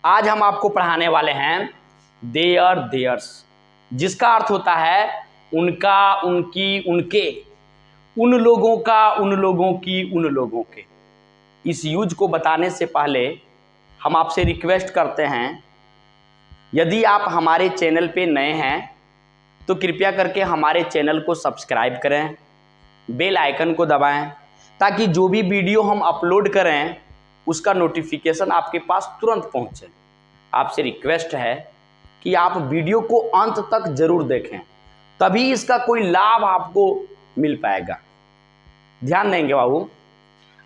आज हम आपको पढ़ाने वाले हैं देयर देयर्स, जिसका अर्थ होता है उनका, उनकी, उनके, उन लोगों का, उन लोगों की, उन लोगों के। इस यूज को बताने से पहले हम आपसे रिक्वेस्ट करते हैं, यदि आप हमारे चैनल पे नए हैं तो कृपया करके हमारे चैनल को सब्सक्राइब करें, बेल आइकन को दबाएं, ताकि जो भी वीडियो हम अपलोड करें उसका नोटिफिकेशन आपके पास तुरंत पहुंचे। आपसे रिक्वेस्ट है कि आप वीडियो को अंत तक जरूर देखें, तभी इसका कोई लाभ आपको मिल पाएगा। ध्यान देंगे बाबू।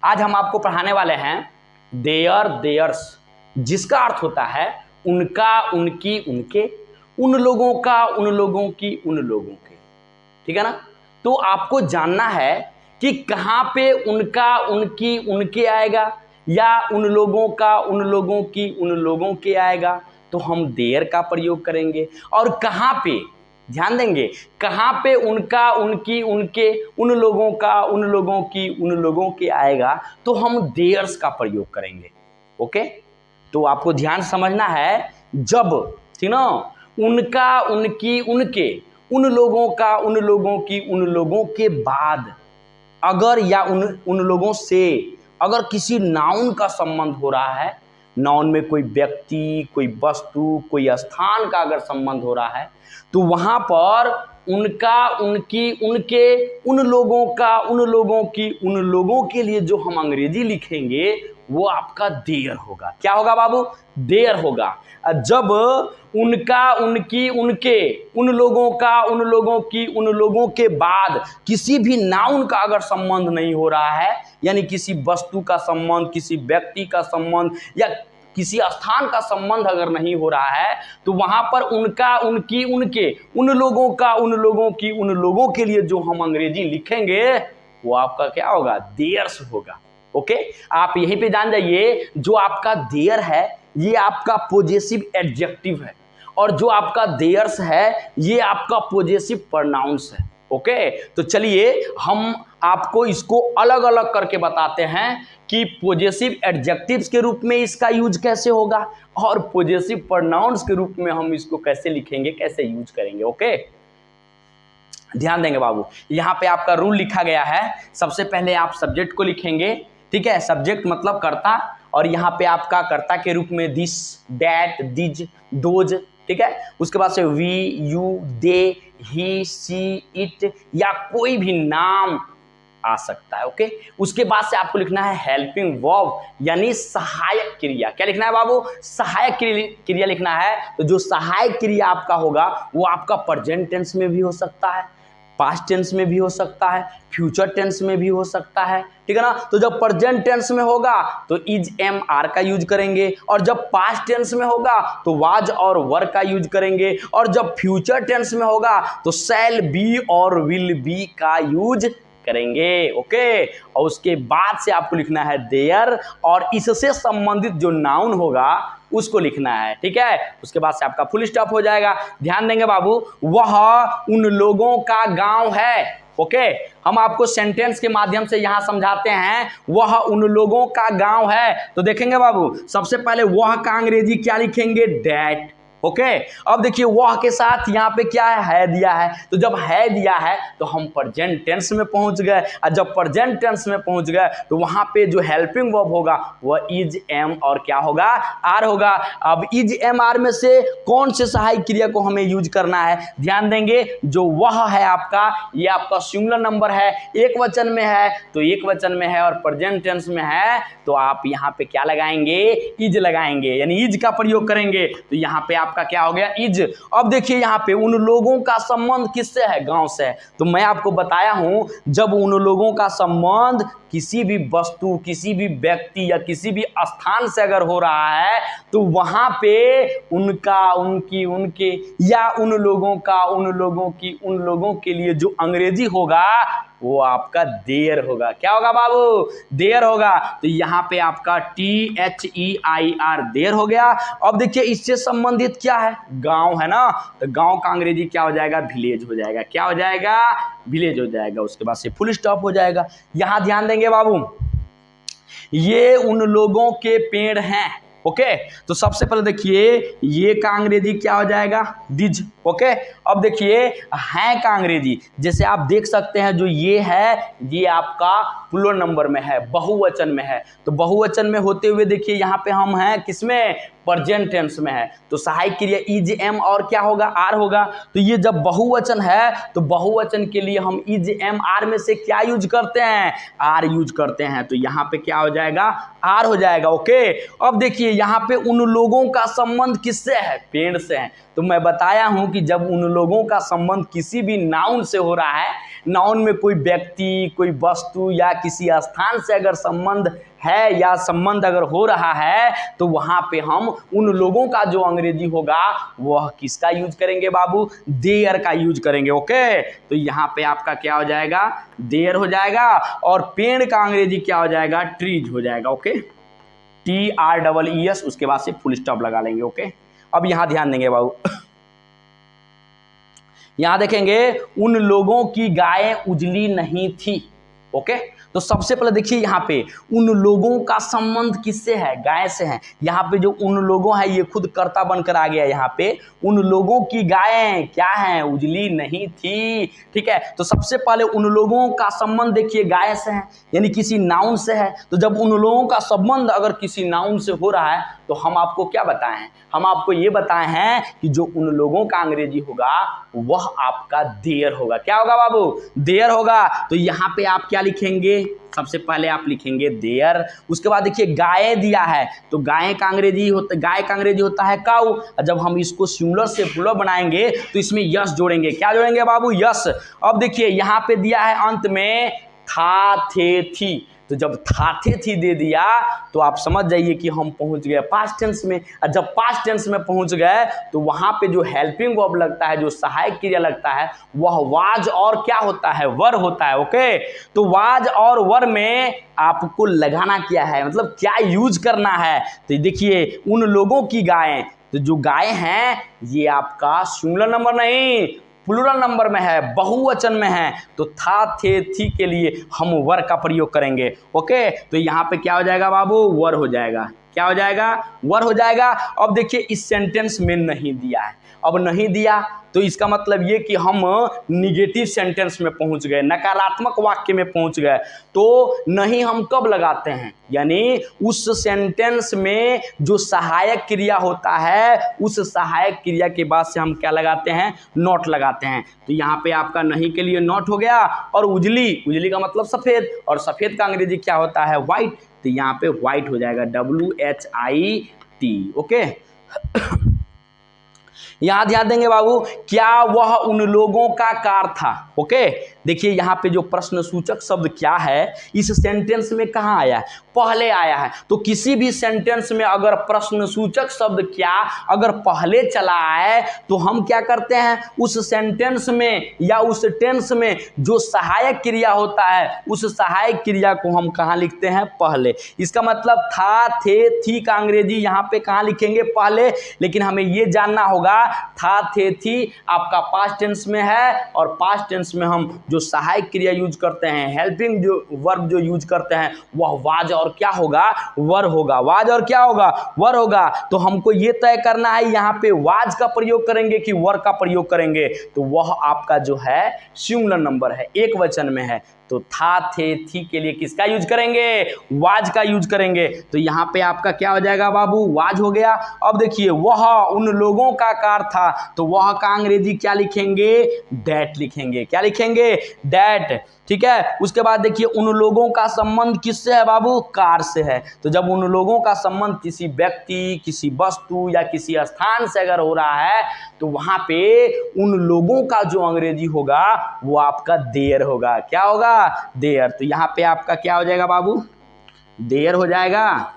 आज हम आपको पढ़ाने वाले हैं देयर देयर्स, जिसका अर्थ होता है उनका, उनकी, उनके, उन लोगों का, उन लोगों की, उन लोगों के। ठीक है ना। तो आपको जानना है कि कहां पे उनका, उनकी, उनके आएगा या उन लोगों का, उन लोगों की, उन लोगों के आएगा, तो हम देयर का प्रयोग करेंगे। और कहां पे, ध्यान देंगे, कहां पे उनका, उनकी, उनके, उन लोगों का, उन लोगों की, उन लोगों के आएगा, तो हम देयर्स का प्रयोग करेंगे। ओके। तो आपको ध्यान समझना है, जब, ठीक ना, उनका, उनकी, उनके, उन लोगों का, उन लोगों की, उन लोगों के बाद अगर या उन लोगों से अगर किसी नाउन का संबंध हो रहा है, नाउन में कोई व्यक्ति, कोई वस्तु, कोई स्थान का अगर संबंध हो रहा है, तो वहां पर उनका, उनकी, उनके, उन लोगों का, उन लोगों की, उन लोगों के लिए जो हम अंग्रेजी लिखेंगे वो आपका देयर होगा। क्या होगा बाबू? देयर होगा। जब उनका, उनकी, उनके, उन लोगों का, उन लोगों की, उन लोगों के बाद किसी भी नाउन का अगर संबंध नहीं हो रहा है, यानी किसी वस्तु का संबंध, किसी व्यक्ति का संबंध या किसी स्थान का संबंध अगर नहीं हो रहा है, तो वहां पर उनका, उनकी, उनके, उन लोगों का, उन लोगों की, उन लोगों के लिए जो हम अंग्रेजी लिखेंगे वो आपका क्या होगा? देयर्स होगा। ओके। आप यहीं पे जान जाइए, जो आपका देयर है ये आपका पॉजेसिव एडजेक्टिव है, और जो आपका देयर्स है ये आपका पॉजेसिव प्रोनाउंस है। ओके। तो चलिए हम आपको इसको अलग अलग करके बताते हैं कि पॉजेसिव एडजेक्टिव्स के रूप में इसका यूज कैसे होगा और पॉजेसिव प्रोनाउंस के रूप में हम इसको कैसे लिखेंगे, कैसे यूज करेंगे। ओके। ध्यान देंगे बाबू। यहां पे आपका रूल लिखा गया है। सबसे पहले आप सब्जेक्ट को लिखेंगे, ठीक है। सब्जेक्ट मतलब कर्ता, और यहाँ पे आपका कर्ता के रूप में दिस, दैट, दिज, दोज, ठीक है। उसके बाद से we, you, they, he, she, it या कोई भी नाम आ सकता है। ओके। उसके बाद से आपको लिखना है हेल्पिंग वर्ब, यानी सहायक क्रिया। क्या लिखना है बाबू? सहायक क्रिया लिखना है। तो जो सहायक क्रिया आपका होगा वो आपका प्रेजेंट टेंस में भी हो सकता है, पास्ट टेंस में भी हो सकता है, फ्यूचर टेंस में भी हो सकता है, ठीक है ना। तो जब प्रेजेंट टेंस में होगा तो इज, एम, आर का यूज करेंगे, और जब पास्ट टेंस में होगा तो वाज और वर का यूज करेंगे, और जब फ्यूचर टेंस में होगा तो शैल बी और विल बी का यूज करेंगे। ओके। और उसके बाद से आपको लिखना है देयर, और इससे संबंधित जो नाउन होगा उसको लिखना है, ठीक है। उसके बाद से आपका फुल स्टॉप हो जाएगा। ध्यान देंगे बाबू, वह उन लोगों का गांव है। ओके। हम आपको सेंटेंस के माध्यम से यहां समझाते हैं, वह उन लोगों का गांव है। तो देखेंगे बाबू, सबसे पहले वह का अंग्रेजी क्या लिखेंगे? दैट। ओके। अब देखिए वह के साथ यहाँ पे क्या है दिया है, तो जब है दिया है तो हम प्रेजेंट टेंस में पहुंच गए, और जब प्रेजेंट टेंस में पहुंच गए तो वहां पे जो हेल्पिंग वर्ब होगा वह इज, एम और क्या होगा? आर होगा। अब इज, एम, आर में से कौन से सहायक क्रिया को हमें यूज करना है? ध्यान देंगे, जो वह है आपका, ये आपका सिंगुलर नंबर है, एक वचन में है तो एक वचन में है, और प्रेजेंट टेंस में है तो आप यहाँ पे क्या लगाएंगे? इज लगाएंगे, यानी इज का प्रयोग करेंगे। तो यहाँ पे आपका क्या हो गया? इज। अब देखिए यहाँ पे उन लोगों का संबंध किससे है? गांव से है। तो मैं आपको बताया हूं, जब उन लोगों का संबंध किसी भी वस्तु, किसी भी व्यक्ति या किसी भी स्थान से अगर हो रहा है तो वहां पे उनका, उनकी, उनके या उन लोगों का, उन लोगों की, उन लोगों के लिए जो अंग्रेजी होगा वो आपका देयर होगा। क्या होगा बाबू? देयर होगा। तो यहाँ पे आपका THEIR देयर हो गया। अब देखिए इससे संबंधित क्या है? गांव है ना, तो गांव का अंग्रेजी क्या हो जाएगा? विलेज हो जाएगा। क्या हो जाएगा? विलेज हो जाएगा। उसके बाद से फुल स्टॉप हो जाएगा। यहां ध्यान देंगे बाबू, ये उन लोगों के पेड़ हैं। ओके। तो सबसे पहले देखिए ये का अंग्रेजी क्या हो जाएगा, डिज। ओके, अब देखिए है का अंग्रेजी, जैसे आप देख सकते हैं जो ये है ये आपका प्लूरल नंबर में है, बहुवचन में है। तो बहुवचन में होते हुए देखिए यहाँ पे हम हैं किसमें, प्रेजेंट टेंस में है। तो सहायक क्रिया इज एम और क्या होगा, आर होगा। तो ये जब बहुवचन है तो बहुवचन के लिए हम इज एम आर में से क्या यूज करते हैं, आर यूज करते हैं। तो यहाँ पे क्या हो जाएगा, आर हो जाएगा। ओके, अब देखिए यहाँ पे उन लोगों का संबंध किससे है, पेड़ से है। तो मैं बताया हूं कि जब उन लोगों का संबंध किसी भी नाउन से हो रहा है, नाउन में कोई व्यक्ति, कोई वस्तु या किसी स्थान से अगर संबंध है या संबंध अगर हो रहा है तो वहां पे हम उन लोगों का जो अंग्रेजी होगा वह किसका यूज करेंगे बाबू, देयर का यूज करेंगे। ओके, तो यहाँ पे आपका क्या हो जाएगा, देयर हो जाएगा। और पेड़ का अंग्रेजी क्या हो जाएगा, ट्रीज हो जाएगा। ओके, TREES, उसके बाद से फुल स्टॉप लगा लेंगे। ओके, अब यहां ध्यान देंगे बाबू, यहां देखेंगे उन लोगों की गायें उजली नहीं थी। ओके, तो सबसे पहले देखिए यहाँ पे उन लोगों का संबंध किससे है, गाय से है। यहाँ पे जो उन लोगों है ये खुद कर्ता बनकर आ गया। यहाँ पे उन लोगों की गायें क्या है, उजली नहीं थी। ठीक है, तो सबसे पहले उन लोगों का संबंध देखिए गाय से है, यानी किसी नाउन से है। तो जब उन लोगों का संबंध अगर किसी नाउन से हो रहा है तो हम आपको क्या बताए हैं, हम आपको ये बताए हैं कि जो उन लोगों का अंग्रेजी होगा वह आपका देयर होगा। क्या होगा बाबू, देयर होगा। तो यहाँ पे आप क्या लिखेंगे, सबसे पहले आप लिखेंगे देयर। उसके बाद देखिए गाय दिया है तो गाय का अंग्रेजी होता है काऊ। जब हम इसको सिंगुलर से प्लूरल बनाएंगे तो इसमें यस जोड़ेंगे। क्या जोड़ेंगे बाबू, यस। अब देखिए यहाँ पे दिया है अंत में था थे थी, तो जब था थे थी दे दिया तो आप समझ जाइए कि हम पहुंच गए पास्ट टेंस में। और जब पास्ट टेंस में पहुंच गए तो वहां पे जो हेल्पिंग वर्ब लगता है, जो सहायक क्रिया लगता है, वह वाज और क्या होता है, वर होता है। ओके, तो वाज और वर में आपको लगाना क्या है, मतलब क्या यूज करना है। तो देखिए उन लोगों की गायें, तो जो गायें हैं ये आपका सिंगुलर नंबर नहीं प्लूरल नंबर में है, बहुवचन में है। तो था थे थी के लिए हम वर का प्रयोग करेंगे। ओके, तो यहाँ पे क्या हो जाएगा बाबू, वर हो जाएगा। क्या हो जाएगा, वर हो जाएगा। अब देखिए इस सेंटेंस में नहीं दिया है, अब नहीं दिया तो इसका मतलब ये कि हम निगेटिव सेंटेंस में पहुंच गए, नकारात्मक वाक्य में पहुंच गए। तो नहीं हम कब लगाते हैं, यानी उस सेंटेंस में जो सहायक क्रिया होता है उस सहायक क्रिया के बाद से हम क्या लगाते हैं, नॉट लगाते हैं। तो यहाँ पे आपका नहीं के लिए नॉट हो गया। और उजली, उजली का मतलब सफ़ेद, और सफ़ेद का अंग्रेजी क्या होता है, व्हाइट। तो यहाँ पे व्हाइट हो जाएगा, WHIT। ओके, यहां ध्यान देंगे बाबू, क्या वह उन लोगों का कार था। ओके, देखिए यहाँ पे जो प्रश्न सूचक शब्द क्या है इस सेंटेंस में कहाँ आया है, पहले आया है। तो किसी भी सेंटेंस में अगर प्रश्न सूचक शब्द क्या अगर पहले चला आए तो हम क्या करते हैं, उस सेंटेंस में या उस टेंस में जो सहायक क्रिया होता है उस सहायक क्रिया को हम कहाँ लिखते हैं, पहले। इसका मतलब था थे थी का अंग्रेजी यहाँ पे कहाँ लिखेंगे, पहले। लेकिन हमें ये जानना होगा था थे थी आपका पास्ट टेंस में है, और पास्ट टेंस में हम जो सहायक क्रिया यूज करते हैं, हेल्पिंग जो वर्ब जो यूज करते हैं वह वाज और क्या होगा, वर होगा। वाज और क्या होगा, वर होगा। तो हमको ये तय करना है यहाँ पे वाज का प्रयोग करेंगे कि वर का प्रयोग करेंगे। तो वह आपका जो है सिंगुलर नंबर है, एक वचन में है। तो था थे थी के लिए किसका यूज करेंगे, वाज का यूज करेंगे। तो यहाँ पे आपका क्या हो जाएगा बाबू, वाज हो गया। अब देखिए वह उन लोगों का कार था, तो वह का अंग्रेजी क्या लिखेंगे, डैट लिखेंगे। क्या लिखेंगे, डैट। ठीक है, उसके बाद देखिए उन लोगों का संबंध किससे है बाबू, कार से है। तो जब उन लोगों का संबंध किसी व्यक्ति, किसी वस्तु या किसी स्थान से अगर हो रहा है तो वहां पे उन लोगों का जो अंग्रेजी होगा वो आपका देयर होगा। क्या होगा, देयर। तो यहाँ पे आपका क्या हो जाएगा बाबू, देयर हो जाएगा।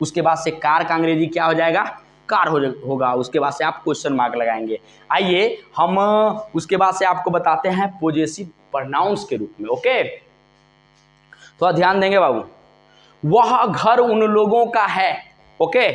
उसके बाद से कार का अंग्रेजी क्या हो जाएगा, कार होगा। उसके बाद से आप क्वेश्चन मार्क लगाएंगे। आइए हम उसके बाद से आपको बताते हैं पॉजेसिव प्रोनाउंस के रूप में। ओके, तो ध्यान देंगे बाबू, वह घर उन लोगों का है। ओके,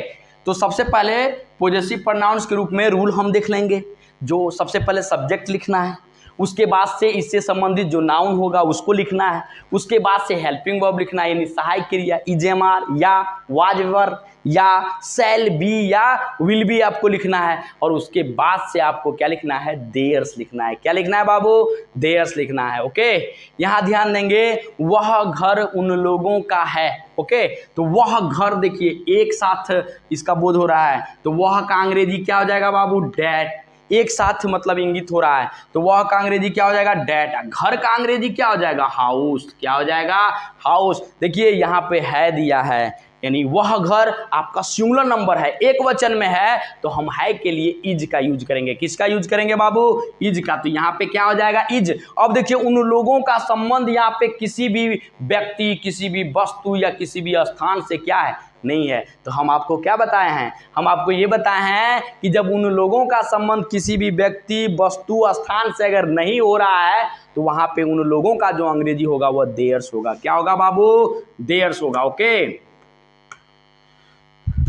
तो सबसे पहले पॉजेसिव प्रोनाउंस के रूप में रूल हम देख लेंगे। जो सबसे पहले सब्जेक्ट लिखना है, उसके बाद से इससे संबंधित जो नाउन होगा उसको लिखना है, उसके बाद से हेल्पिंग वर्ब लिखना है, यानी सहायक क्रिया इजेमार या वाजवर या शैल बी या विल बी आपको लिखना है, और उसके बाद से आपको क्या लिखना है, देयर्स लिखना है। क्या लिखना है बाबू, देयर्स लिखना है। ओके, यहाँ ध्यान देंगे, वह घर उन लोगों का है। ओके, तो वह घर देखिए एक साथ इसका बोध हो रहा है, तो वह का अंग्रेजी क्या हो जाएगा बाबू, डैट। एक साथ मतलब इंगित हो रहा है, तो वह का अंग्रेजी क्या हो जाएगा, डैट। घर का अंग्रेजी क्या हो जाएगा, हाउस। क्या हो जाएगा, हाउस। देखिए यहाँ पे है दिया है, यानी वह घर आपका सिंगुलर नंबर है, एक वचन में है, तो हम है के लिए इज का यूज करेंगे। किसका यूज करेंगे बाबू, इज का। तो यहाँ पे क्या हो जाएगा, इज। अब देखिए उन लोगों का संबंध यहाँ पे किसी भी व्यक्ति, किसी भी वस्तु या किसी भी स्थान से क्या है, नहीं है। तो हम आपको क्या बताए हैं, हम आपको ये बताए हैं कि जब उन लोगों का संबंध किसी भी व्यक्ति, वस्तु, स्थान से अगर नहीं हो रहा है, तो वहां पे उन लोगों का जो अंग्रेजी होगा वह देयर्स होगा। क्या होगा बाबू, देयर्स होगा। ओके,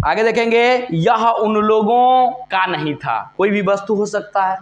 आगे देखेंगे, यह उन लोगों का नहीं था। कोई भी वस्तु हो सकता है,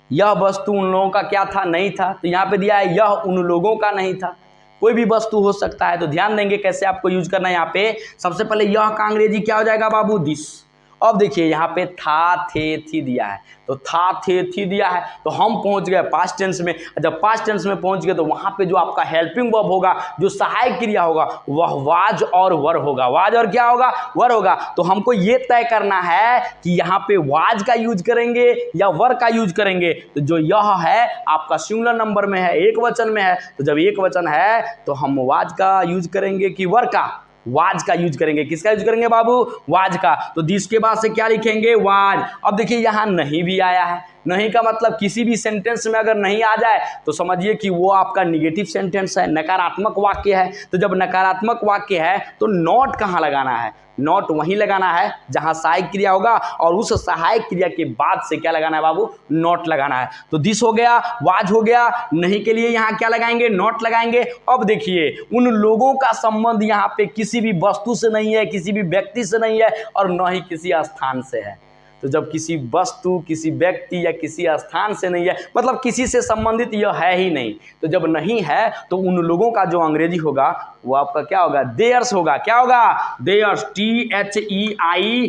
यह वस्तु उन लोगों का क्या था, नहीं था। तो यहाँ पे दिया है यह उन लोगों का नहीं था, कोई भी वस्तु हो सकता है। तो ध्यान देंगे कैसे आपको यूज करना है। यहाँ पे सबसे पहले यह का अंग्रेजी क्या हो जाएगा बाबू, दिस। अब देखिए यहाँ पे था, थे, थी दिया है, तो था, थे, थी दिया है, तो हम पहुंच गए पास्ट टेंस में। जब पास्ट टेंस में पहुंच गए तो वहां पे जो आपका हेल्पिंग वर्ब होगा, जो सहायक क्रिया होगा, वह वाज और वर होगा। वाज और क्या होगा, वर होगा। तो हमको ये तय करना है कि यहाँ पे वाज का यूज करेंगे या वर का यूज करेंगे। तो जो यह है आपका सिंगुलर नंबर में है, एक वचन में है, तो जब एक वचन है तो हम वाज का यूज करेंगे कि वर का, वाज का यूज करेंगे। किसका यूज करेंगे बाबू, वाज का। तो दिस के बाद से क्या लिखेंगे, वाज। अब देखिए यहाँ नहीं भी आया है, नहीं का मतलब किसी भी सेंटेंस में अगर नहीं आ जाए तो समझिए कि वो आपका निगेटिव सेंटेंस है, नकारात्मक वाक्य है। तो जब नकारात्मक वाक्य है तो नॉट कहाँ लगाना है, नॉट वहीं लगाना है जहां सहायक क्रिया होगा, और उस सहायक क्रिया के बाद से क्या लगाना है बाबू, नॉट लगाना है। तो दिस हो गया, वाज हो गया, नहीं के लिए यहाँ क्या लगाएंगे, नॉट लगाएंगे। अब देखिए उन लोगों का संबंध यहाँ पे किसी भी वस्तु से नहीं है, किसी भी व्यक्ति से नहीं है, और न ही किसी स्थान से है। तो जब किसी वस्तु, किसी व्यक्ति या किसी स्थान से नहीं है, मतलब किसी से संबंधित यह है ही नहीं, तो जब नहीं है तो उन लोगों का जो अंग्रेजी होगा वो आपका क्या होगा, देयर्स होगा। क्या होगा, देयर्स, THEIRS,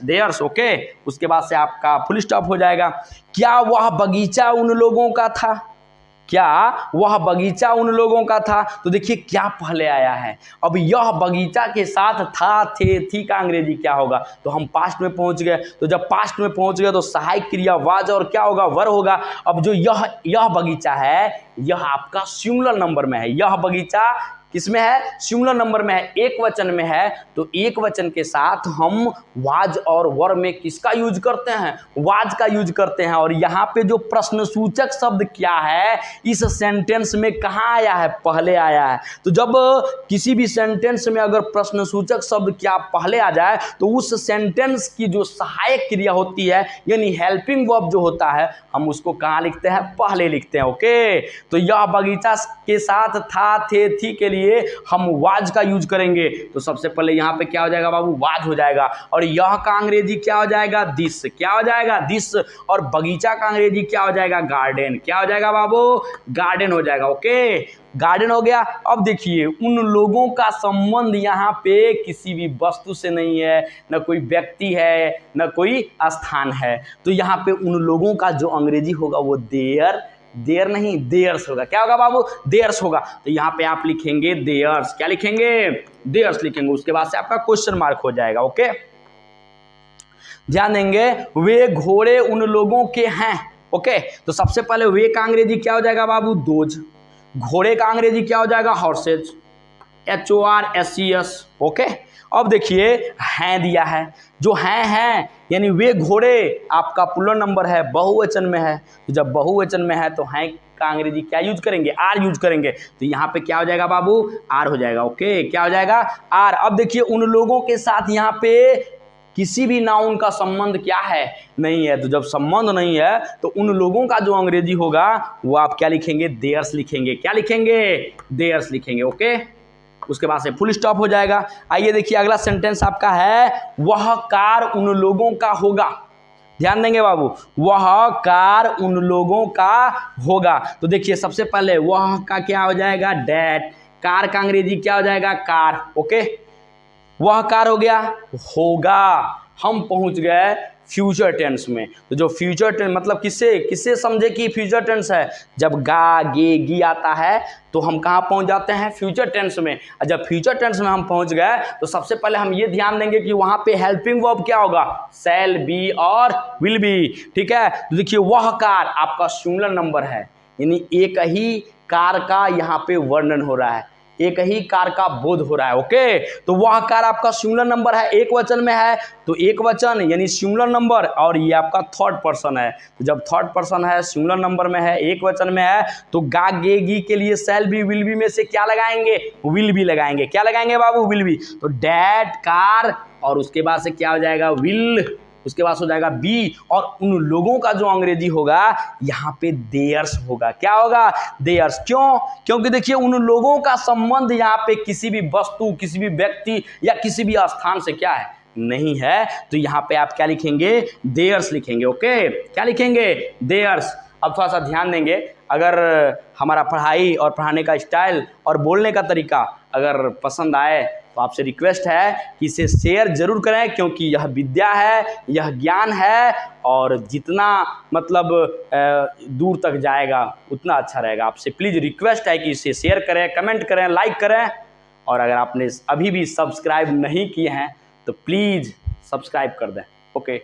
देयर्स। ओके, उसके बाद से आपका फुल स्टॉप हो जाएगा। क्या वह बगीचा उन लोगों का था, क्या वह बगीचा उन लोगों का था। तो देखिए क्या पहले आया है, अब यह बगीचा के साथ था, थे, थी का अंग्रेजी क्या होगा, तो हम पास्ट में पहुंच गए। तो जब पास्ट में पहुंच गए तो सहायक क्रिया वाज और क्या होगा, वर होगा। अब जो यह बगीचा है, यह आपका सिंगुलर नंबर में है। यह बगीचा किसमें है, सिंगुलर नंबर में है, एक वचन में है। तो एक वचन के साथ हम वाज और वर में किसका यूज करते हैं, वाज का यूज करते हैं। और यहाँ पे जो प्रश्नसूचक शब्द क्या है, इस सेंटेंस में कहाँ आया है, पहले आया है। तो जब किसी भी सेंटेंस में अगर प्रश्नसूचक शब्द क्या पहले आ जाए तो उस सेंटेंस की जो सहायक क्रिया होती है, यानी हेल्पिंग वर्ब जो होता है, हम उसको कहाँ लिखते हैं, पहले लिखते हैं। ओके, तो यह बगीचा के साथ था, थे, थी के लिए हम वाज का यूज करेंगे। तो सबसे पहले यहाँ पे क्या हो जाएगा बाबू, वाज हो जाएगा। और यह का अंग्रेजी क्या हो जाएगा, दिस। क्या हो जाएगा, दिस। और बगीचा का अंग्रेजी क्या हो जाएगा, गार्डन। क्या हो जाएगा बाबू, गार्डन हो जाएगा। ओके, गार्डन हो गया। अब देखिए उन लोगों का संबंध यहाँ पे किसी भी वस्तु से नहीं है, न कोई व्यक्ति है, न कोई स्थान है। तो यहाँ पे उन लोगों का जो अंग्रेजी होगा वो देयर नहीं, देयर्स होगा। क्या होगा बाबू, देयर्स होगा। तो यहाँ पे आप लिखेंगे देयर्स। क्या लिखेंगे, देयर्स लिखेंगे। उसके बाद से आपका क्वेश्चन मार्क हो जाएगा। ओके, ध्यान देंगे, वे घोड़े उन लोगों के हैं। ओके, तो सबसे पहले वे का अंग्रेजी क्या हो जाएगा बाबू, दोज। घोड़े का अंग्रेजी क्या हो जाएगा, हॉर्सेज, HORSES। ओके, अब देखिए हैं दिया है, जो हैं यानी वे घोड़े आपका प्लूरल नंबर है, बहुवचन में है। तो जब बहुवचन में है तो हैं का अंग्रेजी क्या यूज करेंगे, आर यूज करेंगे। तो यहाँ पे क्या हो जाएगा बाबू, आर हो जाएगा। ओके, क्या हो जाएगा, आर। अब देखिए उन लोगों के साथ यहाँ पे किसी भी नाउन का संबंध क्या है, नहीं है। तो जब संबंध नहीं है तो उन लोगों का जो अंग्रेजी होगा वो आप क्या लिखेंगे, देयर्स लिखेंगे। क्या लिखेंगे, देयर्स लिखेंगे। ओके, उसके बाद से फुल स्टॉप हो जाएगा। आइए देखिए अगला सेंटेंस आपका है, वह कार उन लोगों का होगा। ध्यान देंगे बाबू, वह कार उन लोगों का होगा। तो देखिए सबसे पहले वह का क्या हो जाएगा, डैट, कार का अंग्रेजी क्या हो जाएगा, कार। ओके, वह कार हो गया, होगा। हम पहुंच गए फ्यूचर टेंस में। तो जो फ्यूचर टेंस मतलब किससे किससे समझे कि फ्यूचर टेंस है, जब गा गे गी आता है तो हम कहाँ पहुंच जाते हैं, फ्यूचर टेंस में। और जब फ्यूचर टेंस में हम पहुंच गए तो सबसे पहले हम ये ध्यान देंगे कि वहां पे हेल्पिंग वर्ब क्या होगा, शैल बी और विल बी। ठीक है, तो देखिए वह कार आपका सिंगुलर नंबर है, यानी एक ही कार का यहाँ पे वर्णन हो रहा है, एक ही कार का बोध हो रहा है। ओके, तो वह कार आपका सिंगुलर नंबर है, एक वचन में है, तो एक वचन यानी सिंगुलर नंबर, और ये आपका थर्ड पर्सन है। तो जब थर्ड पर्सन है, सिंगुलर नंबर में है, एक वचन में है, तो गा गे गी के लिए शैल बी विल बी में से क्या लगाएंगे, विल बी लगाएंगे। क्या लगाएंगे बाबू, विल बी। तो डैट कार, और उसके बाद से क्या हो जाएगा, विल, उसके बाद हो जाएगा बी, और उन लोगों का जो अंग्रेजी होगा यहाँ पे देयर्स होगा। क्या होगा, देयर्स। क्यों, क्योंकि देखिए उन लोगों का संबंध यहाँ पे किसी भी वस्तु, किसी भी व्यक्ति या किसी भी स्थान से क्या है, नहीं है। तो यहाँ पे आप क्या लिखेंगे, देयर्स लिखेंगे। ओके, क्या लिखेंगे, देयर्स। अब थोड़ा सा ध्यान देंगे, अगर हमारा पढ़ाई और पढ़ाने का स्टाइल और बोलने का तरीका अगर पसंद आए तो आपसे रिक्वेस्ट है कि इसे शेयर जरूर करें, क्योंकि यह विद्या है, यह ज्ञान है, और जितना मतलब दूर तक जाएगा उतना अच्छा रहेगा। आपसे प्लीज़ रिक्वेस्ट है कि इसे शेयर करें, कमेंट करें, लाइक करें, और अगर आपने अभी भी सब्सक्राइब नहीं किए हैं तो प्लीज़ सब्सक्राइब कर दें। ओके।